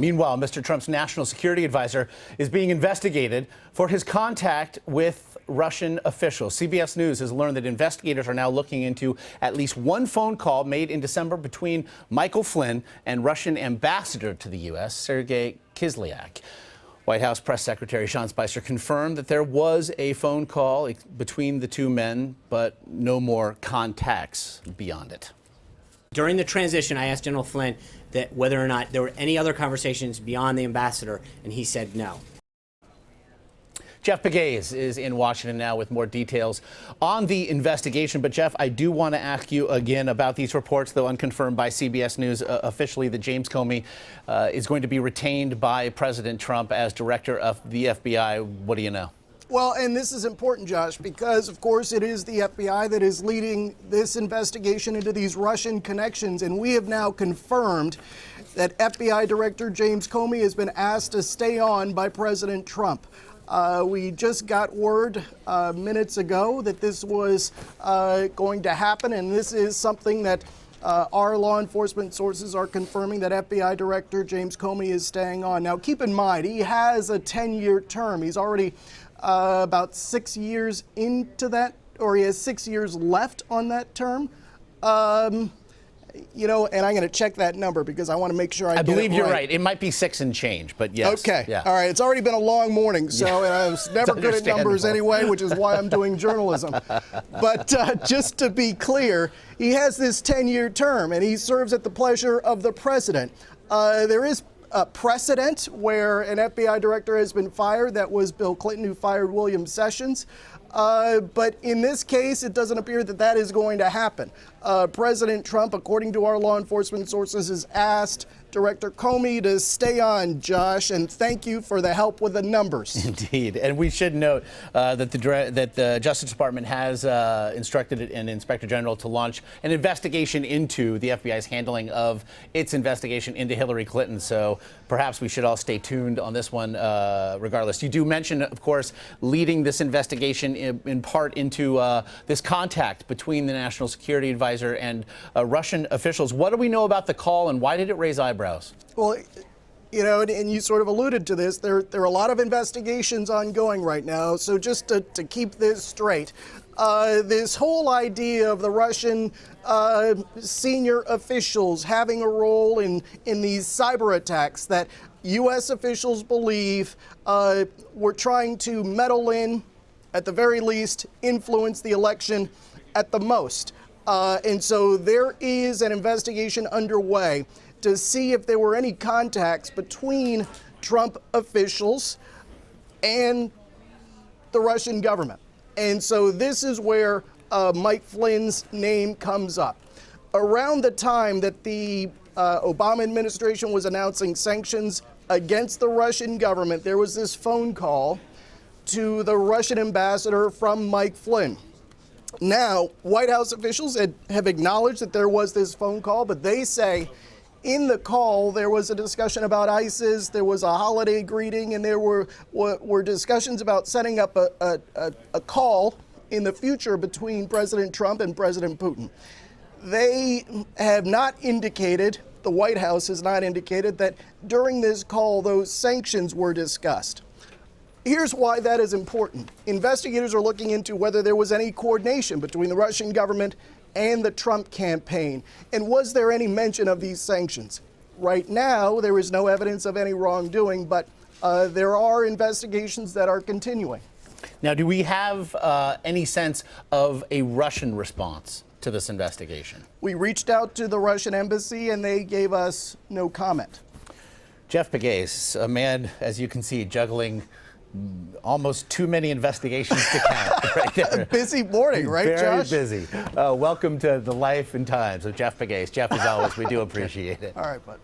Meanwhile, Mr. Trump's national security advisor is being investigated for his contact with Russian officials. CBS News has learned that investigators are now looking into at least one phone call made in December between Michael Flynn and Russian ambassador to the U.S., Sergei Kislyak. White House Press Secretary Sean Spicer confirmed that there was a phone call between the two men, but no more contacts beyond it. During the transition, I asked General Flynn that whether or not there were any other conversations beyond the ambassador, and he said no. Jeff Pegues is in Washington now with more details on the investigation. But, Jeff, I do want to ask you again about these reports, though unconfirmed by CBS News officially, that James Comey is going to be retained by President Trump as director of the FBI. What do you know? Well, and this is important, Josh, because, of course, it is the FBI that is leading this investigation into these Russian connections. And we have now confirmed that FBI Director James Comey has been asked to stay on by President Trump. We just got word minutes ago that this was going to happen, and this is something that our law enforcement sources are confirming, that FBI Director James Comey is staying on. Now, keep in mind, he has a 10-year term. He's already about 6 years into that, or he has 6 years left on that term. And I'm going to check that number because I want to make sure I believe you're right. It might be 6 and change, but yes. Okay. Yeah. All right. It's already been a long morning, so and I was never good at numbers anyway, which is why I'm doing journalism. But just to be clear, he has this 10-year term, and he serves at the pleasure of the president. There is a precedent where an FBI director has been fired. That was Bill Clinton, who fired William Sessions. But in this case, it doesn't appear that that is going to happen. President Trump, according to our law enforcement sources, has asked Director Comey to stay on, Josh, and thank you for the help with the numbers. Indeed. And we should note that the Justice Department has instructed an Inspector General to launch an investigation into the FBI's handling of its investigation into Hillary Clinton. So perhaps we should all stay tuned on this one regardless. You do mention, of course, leading this investigation in part into this contact between the National Security Advisor and Russian officials. What do we know about the call, and why did it raise eyebrows? Well, and you sort of alluded to this, there are a lot of investigations ongoing right now. So just to keep this straight, this whole idea of the Russian senior officials having a role in these cyber attacks that U.S. officials believe were trying to meddle in, at the very least, influence the election at the most. And so there is an investigation underway to see if there were any contacts between Trump officials and the Russian government. And so this is where Mike Flynn's name comes up. Around the time that the Obama administration was announcing sanctions against the Russian government, there was this phone call to the Russian ambassador from Mike Flynn. Now, White House officials have acknowledged that there was this phone call, but they say in the call there was a discussion about ISIS, there was a holiday greeting, and there were discussions about setting up a call in the future between President Trump and President Putin. They have not indicated, the White House has not indicated, that during this call those sanctions were discussed. Here's why that is important. Investigators are looking into whether there was any coordination between the Russian government and the Trump campaign. And was there any mention of these sanctions? Right now, there is no evidence of any wrongdoing, but there are investigations that are continuing. Now, do we have any sense of a Russian response to this investigation? We reached out to the Russian embassy, and they gave us no comment. Jeff Pegues, a man, as you can see, juggling almost too many investigations to count right there. Busy morning, right, Josh? Very busy. Welcome to the life and times of Jeff Pegues. Jeff, as always, we do appreciate it. All right, bud.